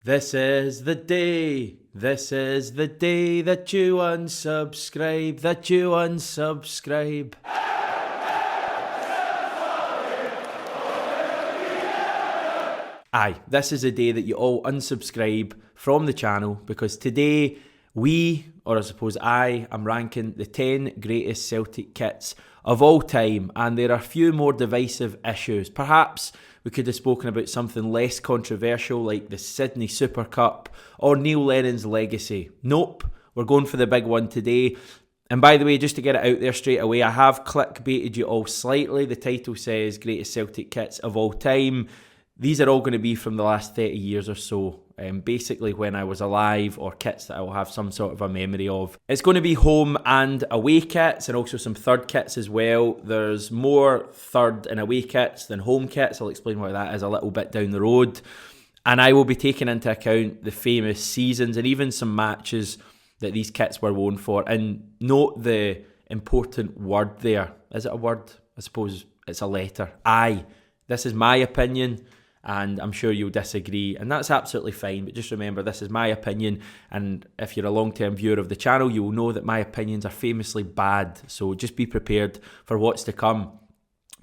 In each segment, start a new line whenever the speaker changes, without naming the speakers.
This is the day that you unsubscribe, Aye, this is the day that you all unsubscribe from the channel, because today I am ranking the 10 greatest Celtic kits of all time, and there are a few more divisive issues. Perhaps we could have spoken about something less controversial like the Sydney Super Cup or Neil Lennon's legacy. Nope, we're going for the big one today. And by the way, just to get it out there straight away, I have clickbaited you all slightly. The title says greatest Celtic kits of all time. These are all going to be from the last 30 years or so, basically when I was alive, or kits that I will have some sort of a memory of. It's going to be home and away kits, and also some third kits as well. There's more third and away kits than home kits. I'll explain why that is a little bit down the road. And I will be taking into account the famous seasons and even some matches that these kits were worn for. And note the important word there. Is it a word? I suppose it's a letter. Aye. This is my opinion, and I'm sure you'll disagree, and that's absolutely fine, but just remember, this is my opinion, and if you're a long-term viewer of the channel, you will know that my opinions are famously bad, so just be prepared for what's to come.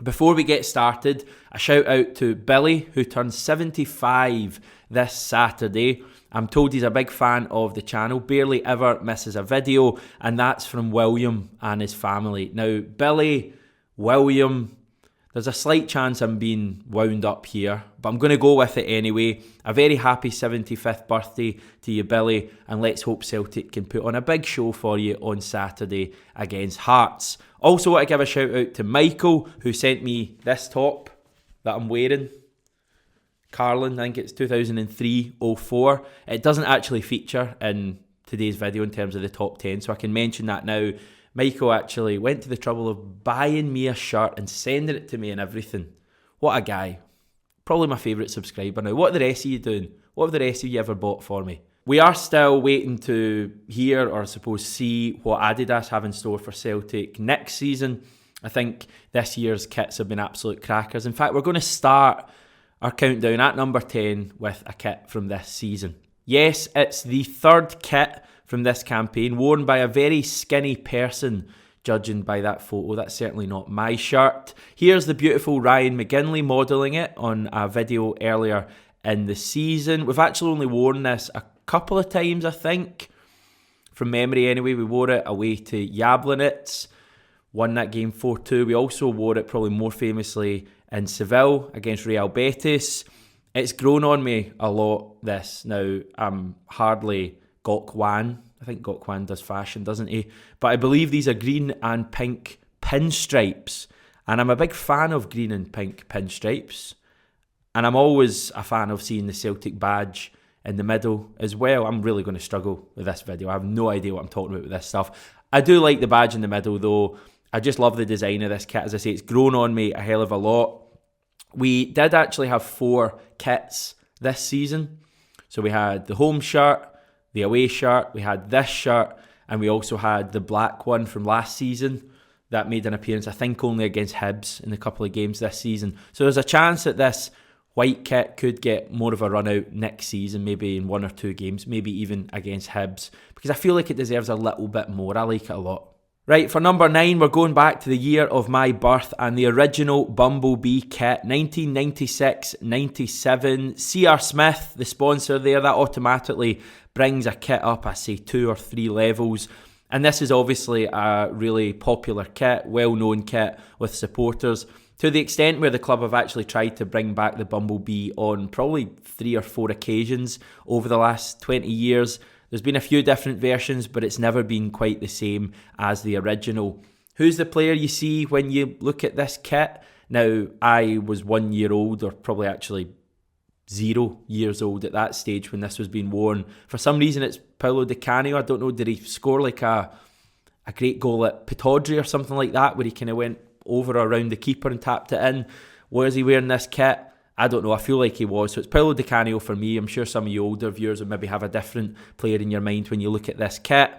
Before we get started, a shout out to Billy, who turns 75 this Saturday. I'm told he's a big fan of the channel, barely ever misses a video, and that's from William and his family. Now, Billy, William, there's a slight chance I'm being wound up here, but I'm going to go with it anyway. A very happy 75th birthday to you, Billy, and let's hope Celtic can put on a big show for you on Saturday against Hearts. Also want to give a shout out to Michael, who sent me this top that I'm wearing. Carlin, I think it's 2003-04. It doesn't actually feature in today's video in terms of the top 10, so I can mention that now. Michael actually went to the trouble of buying me a shirt and sending it to me and everything. What a guy. Probably my favourite subscriber now. What are the rest of you doing? What have the rest of you ever bought for me? We are still waiting to hear, or I suppose see, what Adidas have in store for Celtic next season. I think this year's kits have been absolute crackers. In fact, we're going to start our countdown at number 10 with a kit from this season. Yes, it's the third kit from this campaign, worn by a very skinny person, judging by that photo. That's certainly not my shirt. Here's the beautiful Ryan McGinley modelling it on a video earlier in the season. We've actually only worn this a couple of times, I think. From memory anyway, we wore it away to Jablonec, won that game 4-2. We also wore it probably more famously in Seville against Real Betis. It's grown on me a lot, this. Now, I'm hardly Gokwan. I think Gokwan does fashion, doesn't he? But I believe these are green and pink pinstripes. And I'm a big fan of green and pink pinstripes. And I'm always a fan of seeing the Celtic badge in the middle as well. I'm really going to struggle with this video. I have no idea what I'm talking about with this stuff. I do like the badge in the middle though. I just love the design of this kit. As I say, it's grown on me a hell of a lot. We did actually have 4 kits this season. So we had the home shirt, the away shirt, we had this shirt, and we also had the black one from last season that made an appearance, I think, only against Hibs in a couple of games this season. So there's a chance that this white kit could get more of a run out next season, maybe in 1 or 2 games, maybe even against Hibs, because I feel like it deserves a little bit more. I like it a lot. Right, for number 9, we're going back to the year of my birth and the original Bumblebee kit, 1996-97. C.R. Smith, the sponsor there, that automatically brings a kit up, I say 2 or 3 levels. And this is obviously a really popular kit, well-known kit with supporters, to the extent where the club have actually tried to bring back the Bumblebee on probably 3 or 4 occasions over the last 20 years. There's been a few different versions, but it's never been quite the same as the original. Who's the player you see when you look at this kit? Now, I was 1 year old, or probably actually 0 years old at that stage when this was being worn. For some reason, it's Paolo Di Canio. I don't know, did he score like a great goal at Pitodri or something like that, where he kind of went over or around the keeper and tapped it in? Was he wearing this kit? I don't know, I feel like he was. So it's Paolo Di Canio for me. I'm sure some of you older viewers would maybe have a different player in your mind when you look at this kit.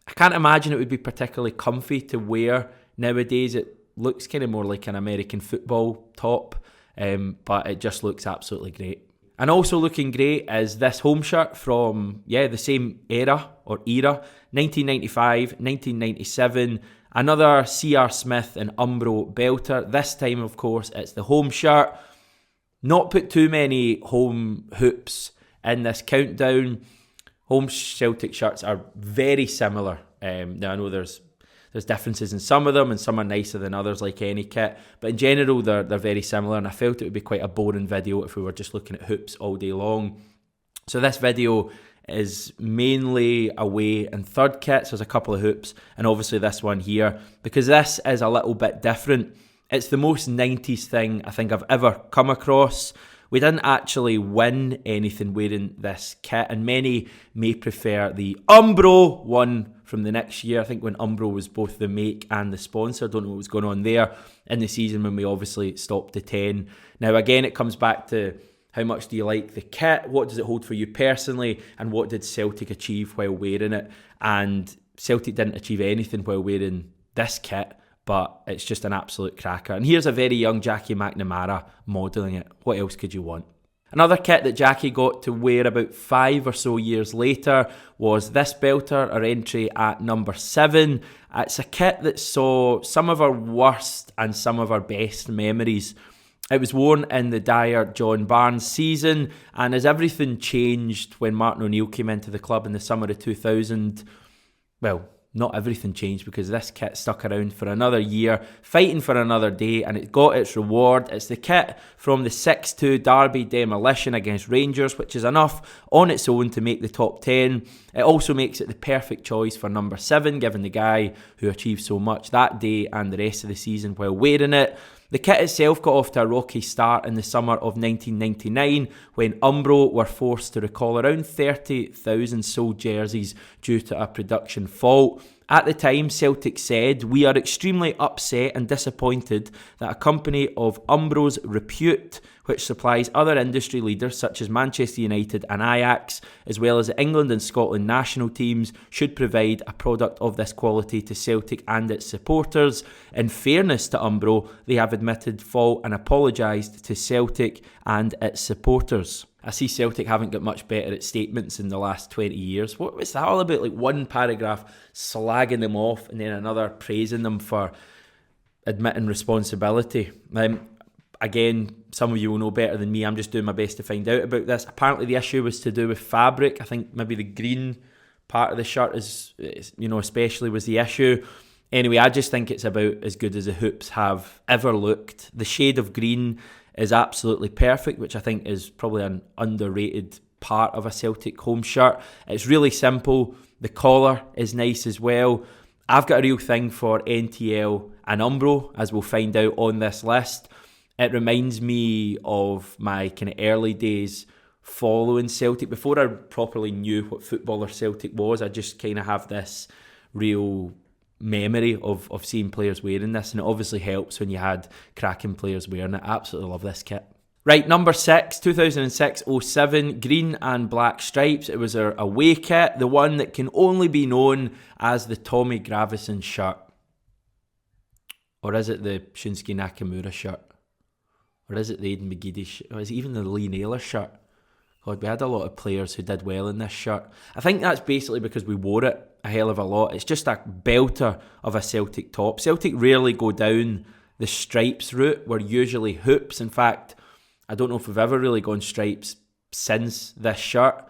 I can't imagine it would be particularly comfy to wear nowadays. It looks kind of more like an American football top, but it just looks absolutely great. And also looking great is this home shirt from, the same era, 1995, 1997. Another C.R. Smith and Umbro belter. This time, of course, it's the home shirt. Not put too many home hoops in this countdown. Home Celtic shirts are very similar. Now, I know there's differences in some of them, and some are nicer than others, like any kit. But in general, they're very similar, and I felt it would be quite a boring video if we were just looking at hoops all day long. So this video is mainly away and third kits. There's a couple of hoops, and obviously this one here, because this is a little bit different. It's the most 90s thing I think I've ever come across. We didn't actually win anything wearing this kit, and many may prefer the Umbro one from the next year. I think when Umbro was both the make and the sponsor. Don't know what was going on there in the season when we obviously stopped the 10. Now again, it comes back to how much do you like the kit, what does it hold for you personally, and what did Celtic achieve while wearing it. And Celtic didn't achieve anything while wearing this kit, but it's just an absolute cracker. And here's a very young Jackie McNamara modelling it. What else could you want? Another kit that Jackie got to wear about 5 or so years later was this belter, our entry at number 7. It's a kit that saw some of our worst and some of our best memories. It was worn in the dire John Barnes season, and as everything changed when Martin O'Neill came into the club in the summer of 2000, well, not everything changed, because this kit stuck around for another year, fighting for another day, and it got its reward. It's the kit from the 6-2 Derby demolition against Rangers, which is enough on its own to make the top 10. It also makes it the perfect choice for number 7, given the guy who achieved so much that day and the rest of the season while wearing it. The kit itself got off to a rocky start in the summer of 1999 when Umbro were forced to recall around 30,000 sold jerseys due to a production fault. At the time, Celtic said, "We are extremely upset and disappointed that a company of UMBRO'S REPUTE, which supplies other industry leaders such as Manchester United and AJAX, as well as the England and Scotland national teams, should provide a product of this quality to Celtic and its supporters. In fairness to UMBRO, they have admitted fault and apologised to Celtic and its supporters." I see Celtic haven't got much better at statements in the last 20 years. What was that all about? Like one paragraph slagging them off and then another praising them for admitting responsibility. Again, some of you will know better than me. I'm just doing my best to find out about this. Apparently the issue was to do with fabric. I think maybe the green part of the shirt especially was the issue. Anyway, I just think it's about as good as the hoops have ever looked. The shade of green is absolutely perfect, which I think is probably an underrated part of a Celtic home shirt. It's really simple. The collar is nice as well. I've got a real thing for NTL and Umbro, as we'll find out on this list. It reminds me of my kind of early days following Celtic. Before I properly knew what footballer Celtic was, I just kind of have this real memory of seeing players wearing this, and it obviously helps when you had cracking players wearing it. I absolutely love this kit. Right, number 6, 2006-07, green and black stripes. It was our away kit, the one that can only be known as the Tommy Gravesen shirt. Or is it the Shinsuke Nakamura shirt? Or is it the Aidan McGeady shirt? Or is it even the Lee Naylor shirt? God, we had a lot of players who did well in this shirt. I think that's basically because we wore it a hell of a lot. It's just a belter of a Celtic top. Celtic rarely go down the stripes route. We're usually hoops. In fact, I don't know if we've ever really gone stripes since this shirt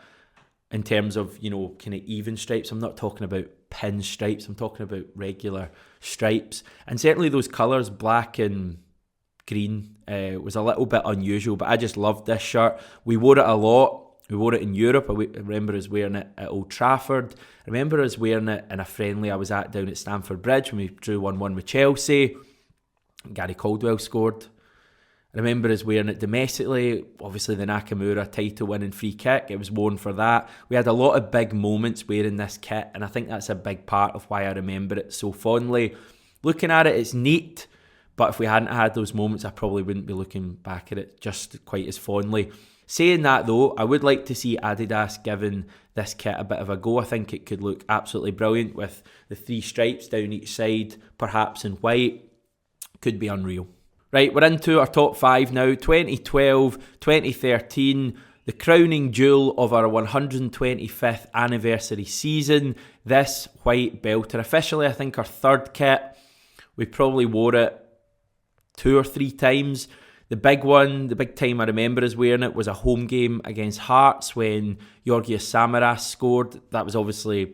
in terms of, kind of even stripes. I'm not talking about pin stripes. I'm talking about regular stripes. And certainly those colours, black and green, was a little bit unusual, but I just loved this shirt. We wore it a lot. We wore it in Europe. I remember us wearing it at Old Trafford. I remember us wearing it in a friendly I was at down at Stamford Bridge when we drew 1-1 with Chelsea. Gary Caldwell scored. I remember us wearing it domestically. Obviously the Nakamura title winning free kick, it was worn for that. We had a lot of big moments wearing this kit, and I think that's a big part of why I remember it so fondly. Looking at it, it's neat, but if we hadn't had those moments, I probably wouldn't be looking back at it just quite as fondly. Saying that though, I would like to see Adidas giving this kit a bit of a go. I think it could look absolutely brilliant with the 3 stripes down each side, perhaps in white. Could be unreal. Right, we're into our top 5 now. 2012, 2013, the crowning jewel of our 125th anniversary season, this white belter. Officially, I think our third kit. We probably wore it 2 or 3 times. The big one, the big time I remember us wearing it was a home game against Hearts when Georgios Samaras scored. That was obviously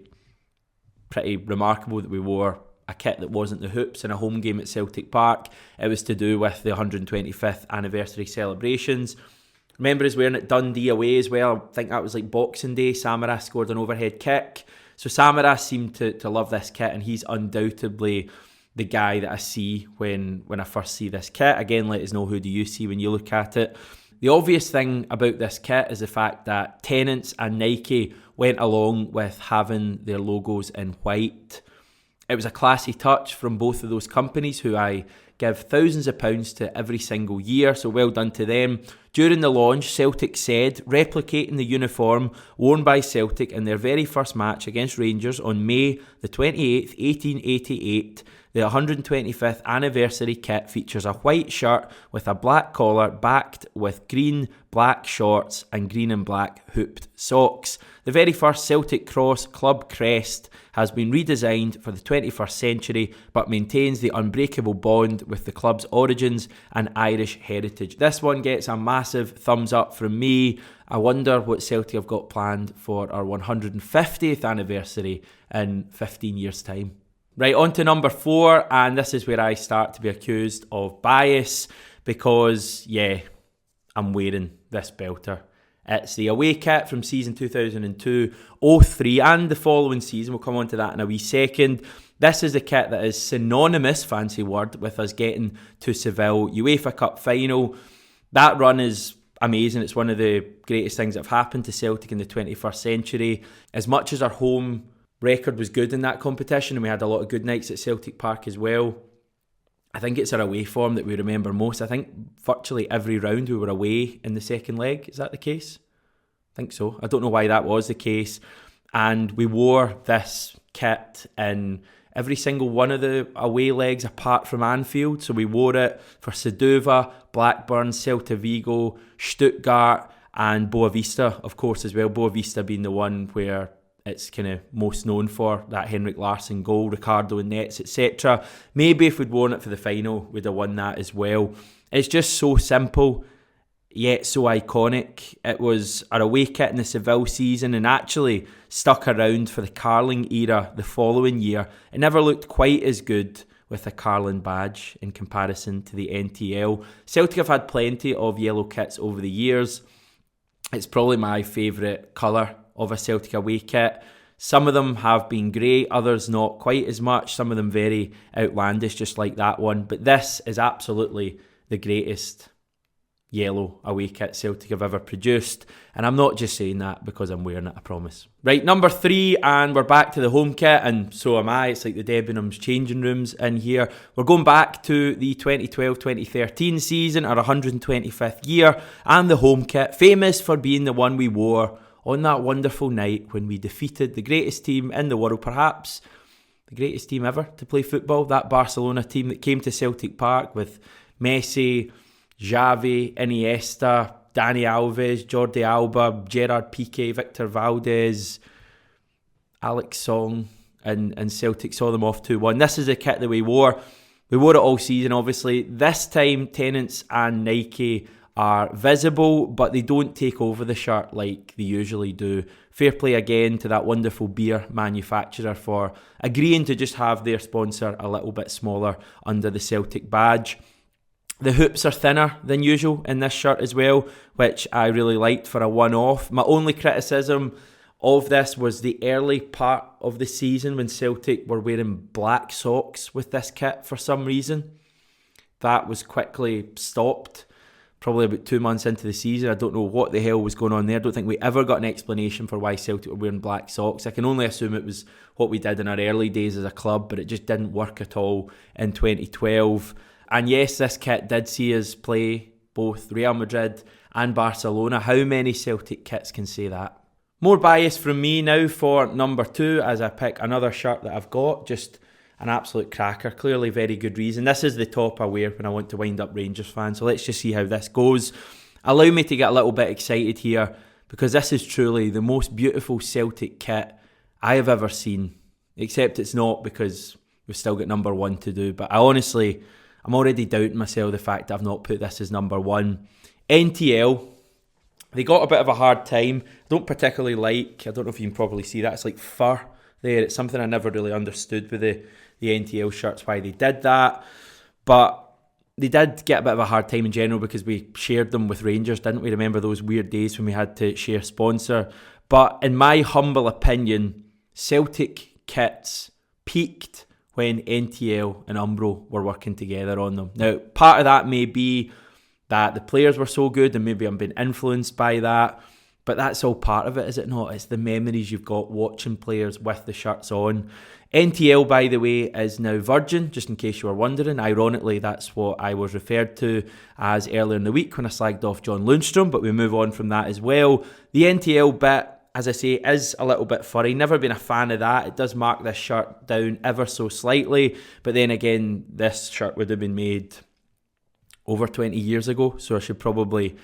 pretty remarkable that we wore a kit that wasn't the hoops in a home game at Celtic Park. It was to do with the 125th anniversary celebrations. Remember us wearing it Dundee away as well. I think that was like Boxing Day. Samaras scored an overhead kick. So Samaras seemed to love this kit, and he's undoubtedly the guy that I see when I first see this kit. Again, let us know, who do you see when you look at it. The obvious thing about this kit is the fact that Tennent's and Nike went along with having their logos in white. It was a classy touch from both of those companies, who I give thousands of pounds to every single year, so well done to them. During the launch, Celtic said, replicating the uniform worn by Celtic in their very first match against Rangers on May the 28th, 1888, the 125th anniversary kit features a white shirt with a black collar backed with green, black shorts and green and black hooped socks. The very first Celtic Cross club crest has been redesigned for the 21st century but maintains the unbreakable bond with the club's origins and Irish heritage. This one gets a massive thumbs up from me. I wonder what Celtic have got planned for our 150th anniversary in 15 years' time. Right, on to number 4, and this is where I start to be accused of bias because, I'm wearing this belter. It's the away kit from season 2002-03 and the following season. We'll come on to that in a wee second. This is the kit that is synonymous, fancy word, with us getting to Seville UEFA Cup final. That run is amazing. It's one of the greatest things that have happened to Celtic in the 21st century. As much as our home record was good in that competition, and we had a lot of good nights at Celtic Park as well, I think it's our away form that we remember most. I think virtually every round we were away in the second leg. Is that the case? I think so. I don't know why that was the case. And we wore this kit in every single one of the away legs apart from Anfield. So we wore it for Sedova, Blackburn, Celta Vigo, Stuttgart and Boavista, of course, as well. Boavista being the one where it's kind of most known for, that Henrik Larsson goal, Ricardo in nets, etc. Maybe if we'd worn it for the final, we'd have won that as well. It's just so simple, yet so iconic. It was our away kit in the Seville season and actually stuck around for the Carling era the following year. It never looked quite as good with a Carling badge in comparison to the NTL. Celtic have had plenty of yellow kits over the years. It's probably my favourite colour of a Celtic away kit. Some of them have been great, others not quite as much, some of them very outlandish, just like that one. But this is absolutely the greatest yellow away kit Celtic have ever produced. And I'm not just saying that because I'm wearing it, I promise. Right, number 3, and we're back to the home kit, and so am I. It's like the Debenhams changing rooms in here. We're going back to the 2012-2013 season, our 125th year, and the home kit, famous for being the one we wore on that wonderful night when we defeated the greatest team in the world, perhaps the greatest team ever to play football, that Barcelona team that came to Celtic Park with Messi, Xavi, Iniesta, Dani Alves, Jordi Alba, Gerard Piqué, Victor Valdez, Alex Song, and Celtic saw them off 2-1. This is a kit that we wore. We wore it all season, obviously. This time, Tennent's and Nike are visible, but they don't take over the shirt like they usually do. Fair play again to that wonderful beer manufacturer for agreeing to just have their sponsor a little bit smaller under the Celtic badge. The hoops are thinner than usual in this shirt as well, which I really liked for a one-off. My only criticism of this was the early part of the season when Celtic were wearing black socks with this kit for some reason. That was quickly stopped. Probably about 2 months into the season. I don't know what the hell was going on there. I don't think we ever got an explanation for why Celtic were wearing black socks. I can only assume it was what we did in our early days as a club, but it just didn't work at all in 2012. And yes, this kit did see us play both Real Madrid and Barcelona. How many Celtic kits can say that? More bias from me now for number 2 as I pick another shirt that I've got. Just an absolute cracker, clearly very good reason. This is the top I wear when I want to wind up Rangers fans, so let's just see how this goes. Allow me to get a little bit excited here, because this is truly the most beautiful Celtic kit I have ever seen. Except it's not, because we've still got number 1 to do. But I'm already doubting myself the fact that I've not put this as number 1. NTL, they got a bit of a hard time. I don't particularly like, I don't know if you can probably see that, it's like fur there. It's something I never really understood with the NTL shirts, why they did that. But they did get a bit of a hard time in general, because we shared them with Rangers, didn't we? Remember those weird days when we had to share sponsor? But in my humble opinion, Celtic kits peaked when NTL and Umbro were working together on them. Now, part of that may be that the players were so good, and maybe I'm being influenced by that, but that's all part of it, is it not? It's the memories you've got watching players with the shirts on. NTL, by the way, is now Virgin, just in case you were wondering. Ironically, that's what I was referred to as earlier in the week when I slagged off John Lundstrom, but we move on from that as well. The NTL bit, as I say, is a little bit furry. Never been a fan of that. It does mark this shirt down ever so slightly, but then again, this shirt would have been made over 20 years ago, so I should probably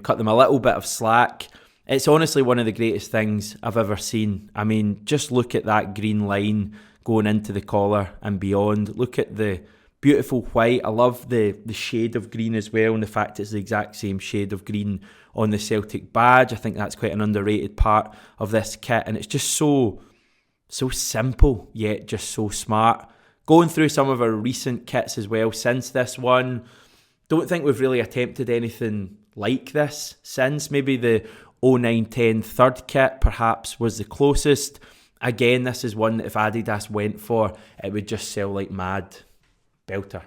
cut them a little bit of slack. It's honestly one of the greatest things I've ever seen. I mean, just look at that green line going into the collar and beyond. Look at the beautiful white. I love the shade of green as well, and the fact it's the exact same shade of green on the Celtic badge. I think that's quite an underrated part of this kit, and it's just so simple, yet just so smart. Going through some of our recent kits as well since this one, don't think we've really attempted anything like this since. Maybe the 09-10 third kit perhaps was the closest. Again, this is one that if Adidas went for, it would just sell like mad. Belter.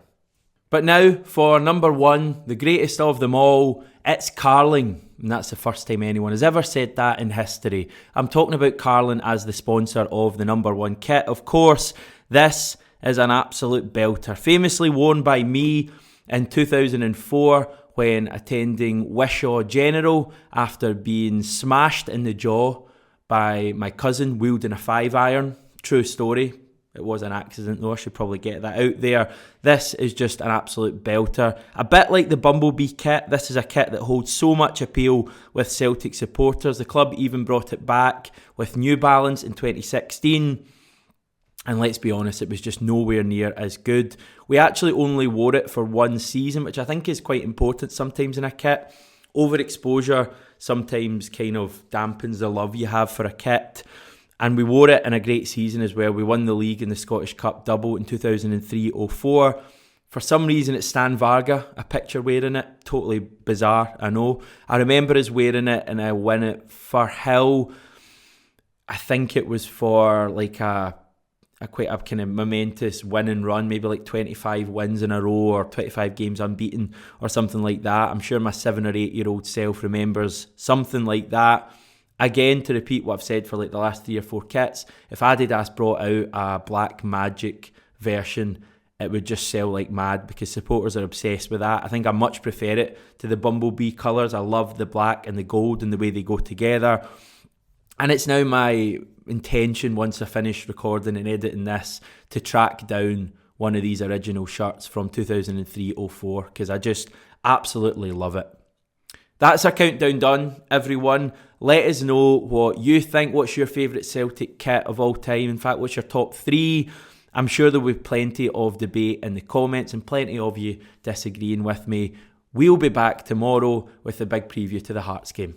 But now for number 1, the greatest of them all, it's Carling. And that's the first time anyone has ever said that in history. I'm talking about Carling as the sponsor of the number 1 kit. Of course, this is an absolute belter. Famously worn by me in 2004 when attending Wishaw General after being smashed in the jaw by my cousin wielding a 5-iron. True story. It was an accident though, I should probably get that out there. This is just an absolute belter. A bit like the Bumblebee kit, this is a kit that holds so much appeal with Celtic supporters. The club even brought it back with New Balance in 2016. And let's be honest, it was just nowhere near as good. We actually only wore it for 1 season, which I think is quite important sometimes in a kit. Overexposure sometimes kind of dampens the love you have for a kit. And we wore it in a great season as well. We won the league and the Scottish Cup double in 2003-04. For some reason, it's Stan Varga, a picture wearing it. Totally bizarre, I know. I remember us wearing it and I won it for Hill. I think it was for like a quite a kind of momentous winning run, maybe like 25 wins in a row or 25 games unbeaten or something like that. I'm sure my 7 or 8 year old self remembers something like that. Again, to repeat what I've said for like the last 3 or 4 kits, if Adidas brought out a Black Magic version, it would just sell like mad because supporters are obsessed with that. I think I much prefer it to the Bumblebee colours. I love the black and the gold and the way they go together. And it's now my intention, once I finish recording and editing this, to track down one of these original shirts from 2003-04 because I just absolutely love it. That's our countdown done, everyone. Let us know what you think. What's your favourite Celtic kit of all time? In fact, what's your top 3? I'm sure there will be plenty of debate in the comments and plenty of you disagreeing with me. We'll be back tomorrow with a big preview to the Hearts game.